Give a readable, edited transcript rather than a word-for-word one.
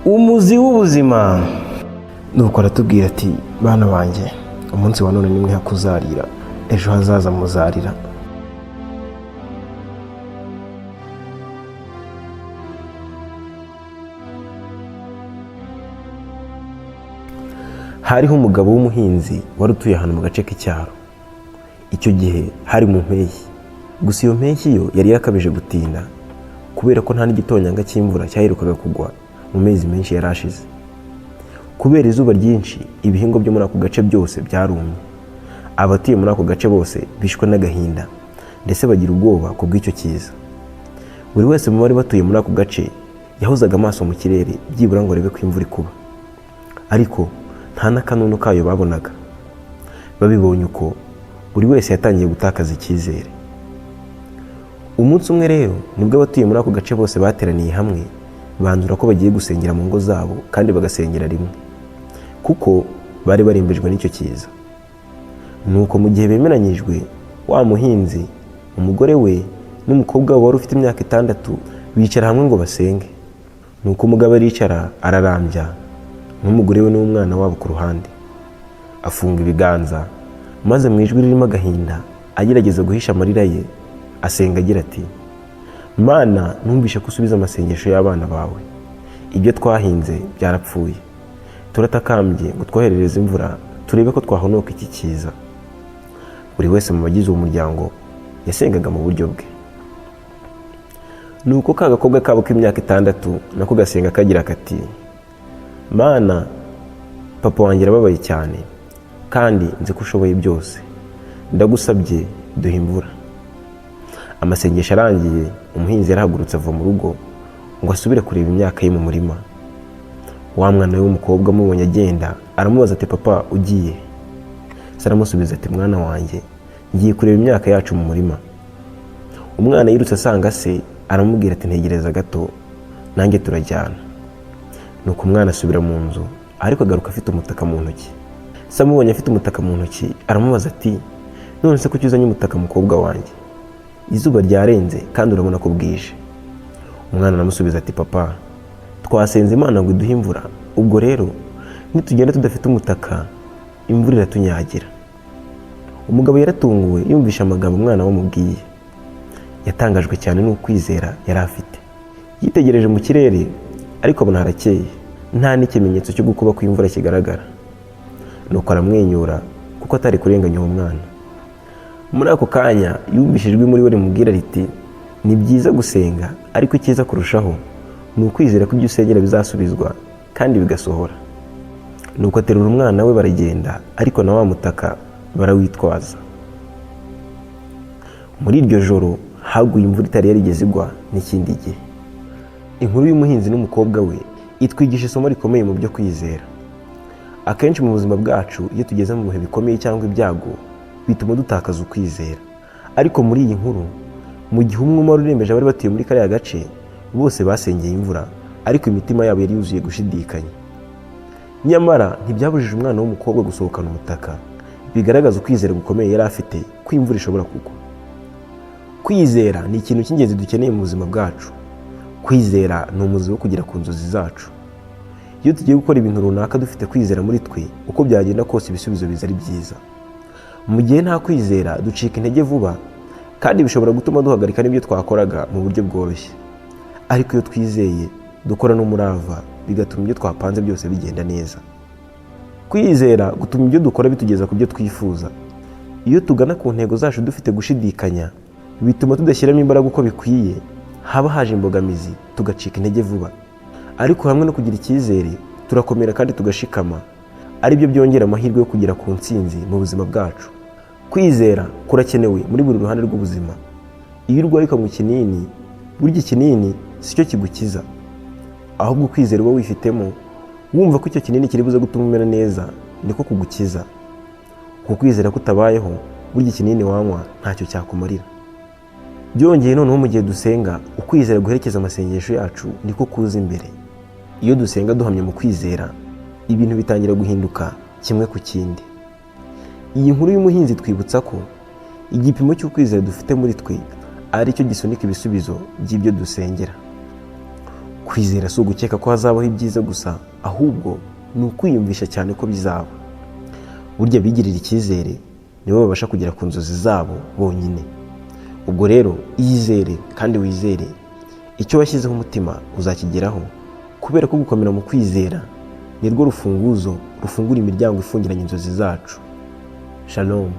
umuzi w'ubuzima. Nuko aratubwira ati bana banjye, umunsi wa none nimwe hakuzarira, ejo hazaza muzarira. Hariho umugabo w'umuhinzi wari utuye ahantu mu gace k'icyaro. Icyo gihe hari mu mpeshyi, gusa iyo mpeshyi yo yari yakabije gutinda kubera ko nta n'igitonyanga cy'imvura cyaherukaga kugwa mu mezi menshi yari ashize. Kubera izuba ryinshi, ibihingwa byo muri ako gace byose byarumye. Abatuye muri ako gace bose bishwe n'agahinda ndetse bagira ubwoba ku bw'icyo kiza. Buri wese mu bari batuye muri ako gace yahozaga amaso mu kirere byibura ngo arebe ko imvura ikuba, ariko nta n'akanunu kayo babonaga. Babibonye uko, buri wese yatangiye gutakaza icyizere. Umunsi umwe rero nibwo abatuye muri ako gace bose bateraniye hamwe, bandura ko bagiye gusengera mu ngo zabo kandi bagasengera rimwe, kuko bari barimbejwe n'icyo kiza. Nuko mu gihe bemeranyijwe, wa muhinzi, umugore we n'umukobwa we wari ufite imyaka 6 bicara hamwe ngo basenge. Nuko umugabo aricara ararambya, n'umugore we n'umwana wabo ku ruhande. Afunga ibiganza, maze mu ijwi ririmo agahinda agerageza guhisha amarira ye, asenga agira ati, Mana, numvishe ko usubiza amasengesho y'abana bawe. Ibyo twahinze byarapfuye. Turatakambye ngo twoherereze imvura turebe ko twahonoka iki kiza. Buri wese mu bagize uwo muryango yasengaga mu buryo bwe. Nuko ka gakobwa kabo k'imyaka 6 nako gasenga kagira kati, Mana, papa wanjye arababaye cyane kandi nzi ko ushoboye byose. Ndagusabye duhe imvura. Amasengesho arangiye, umuhinzi yarahagurutse ava mu rugo ngo asubire kureba imyaka ye mu murima. Wa mwana we w'umukobwa amubonye agenda, aramubaza ati, papa ugiye? Se aramusubiza ati, mwana wanjye, ngiye kureba imyaka yacu mu murima. Umwana yirutse asanga se, aramubwira ati, ntegereza gato, nanjye turajyana. Nuko umwana asubira mu nzu, ariko agaruka afite umutaka mu ntoki. Se amubonye afite umutaka mu ntoki, aramubaza ati, none se kuki uzanye umutaka mukobwa wanjye? Izuba ryarenze kandi urabona ko bwije. Umwana aramusubiza ati, papa, twasenze Imana ngo iduhe imvura, ubwo rero nitugenda tudafite umutaka, imvura iratunyagira. Umugabo yaratunguwe yumvisha amagambo umwana wamubwiye. Yatangajwe cyane n'ukwizera yari afite. Yitegereje mu kirere, ariko abona harakeye, nta n'ikimenyetso cyo gukuba kw'imvura kigaragara. Nuko aramwenyura kuko atari kurenganya uwo mwana. Muri ako kanya yumvise ijwi muri we rimubwira riti, ni byiza gusenga, ariko icyiza kurushaho ni ukwizera ko ibyo usengera bizasubizwa kandi bigasohora. Nuko aterura umwana we baragenda, ariko na wa mutaka barawitwaza. Muri iryo joro haguye imvura itari yarigeze igwa n'ikindi gihe. Inkuru y'umuhinzi n'umukobwa we itwigisha isomo rikomeye mu byo kwizera. Akenshi mu buzima bwacu iyo tugeze mu bihe bikomeye cyangwa ibyago, bituma dutakaza ukwizera. Ariko muri iyi nkuru, mu gihe umwe wari urembeje abari batuye muri kariya gace, bose basengeye imvura, ariko imitima yabo yari yuzuye gushidikanya. Nyamara ntibyabujije umwana w'umukobwa gusohokana umutaka, bigaragaza ukwizera gukomeye yari afite ko imvura ishobora kugwa. Kwizera ni ikintu cy'ingenzi dukeneye mu buzima bwacu. Kwizera ni umuzi wo kugera ku nzozi zacu. Iyo tugiye gukora ibintu runaka dufite kwizera muri twe, uko byagenda kose ibisubizo biza ari byiza. Mu gihe nta kwizera, ducika intege vuba, kandi bishobora gutuma duhagarika n'ibyo twakoraga mu buryo bworoshye. Ariko iyo twizeye, dukora n'umurava, bigatuma ibyo twapanze byose bigenda neza. Kwizera gutuma ibyo dukora bitugeza ku byo twifuza. Iyo tugana ku ntego zacu dufite gushidikanya, bituma tudashyiramo imbaraga uko bikwiye, haba haje imbogamizi, tugacika intege vuba. Ariko hamwe no kugira icyizere, turakomera kandi tugashikama, ari byo byongera amahirwe yo kugera ku ntsinzi mu buzima bwacu. Kwizera kurakenewe muri buri ruhande rw'ubuzima. Iyo urwaye ukanywa ikinini, burya ikinini si cyo kigukiza, ahubwo kwizera uba wifitemo, wumva ko icyo kinini kiri buze gutuma umera neza, niko kugukiza. Kuko kwizera kutabayeho, burya ikinini wanywa ntacyo cyakumarira. Byongeye noneho mu gihe dusenga, ukwizera guherekeza amasengesho yacu niko kuza imbere. Iyo dusenga duhamye mu kwizera, ibintu bitangira guhinduka kimwe ku kindi. Iyi nkuru y'umuhinzi twibutsa ko igipimo cy'ukwizera dufite muri twe ari cyo gisunika ibisubizo by'ibyo dusengera. Kwizera si ugukeka ko hazabaho ibyiza gusa, ahubwo ni ukwiyumvisha cyane ko bizaba. Burya bigirira icyizere nibo babasha kugera ku nzozi zabo bonyine. Ubwo rero iyizere kandi wizere, icyo washyizeho umutima uzakigeraho, kubera ko gukomera mu kwizera ni rwo rufunguzo rufungura imiryango ifungiranye inzozi zacu. Shalom.